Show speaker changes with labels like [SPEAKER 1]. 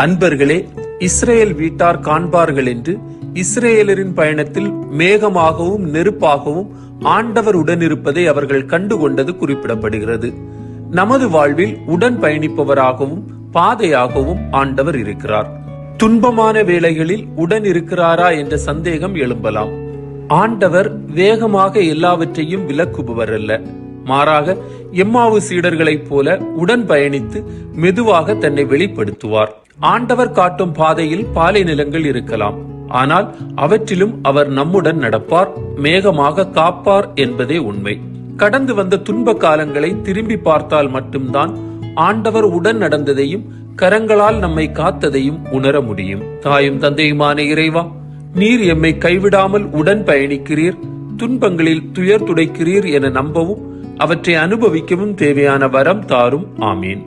[SPEAKER 1] அன்பர்களே, இஸ்ரேல் வீட்டார் காண்பார்கள் என்று இஸ்ரேலரின் பயணத்தில் மேகமாகவும் நெருப்பாகவும் ஆண்டவர் உடனிருப்பதை அவர்கள் கண்டுகொண்டது குறிப்பிடப்படுகிறது. நமது வாழ்வில் உடன் பயணிப்பவராகவும் பாதையாகவும் ஆண்டவர் இருக்கிறார். துன்பமான வேளைகளில் உடன் இருக்கிறாரா என்ற சந்தேகம் எழும்பலாம். ஆண்டவர் வேகமாக எல்லாவற்றையும் விலக்குபவர் அல்ல. மாறாக எம்மாவு சீடர்களைப் போல உடன் பயணித்து மெதுவாக தன்னை வெளிப்படுத்துவார். ஆண்டவர் காட்டும் பாதையில் பாலை நிலங்கள் இருக்கலாம், ஆனால் அவற்றிலும் அவர் நம்முடன் நடப்பார், மேகமாக காப்பார் என்பதே உண்மை. கடந்து வந்த துன்ப காலங்களை திரும்பி பார்த்தால் மட்டும்தான் ஆண்டவர் உடன் நடந்ததையும் கரங்களால் நம்மை காத்ததையும் உணர முடியும். தாயும் தந்தையுமான இறைவா, நீர் எம்மை கைவிடாமல் உடன் பயணிக்கிறீர், துன்பங்களில் துயர் துடைக்கிறீர் என நம்பவும் அவற்றை அனுபவிக்கவும் தேவையான வரம் தாரும். ஆமீன்.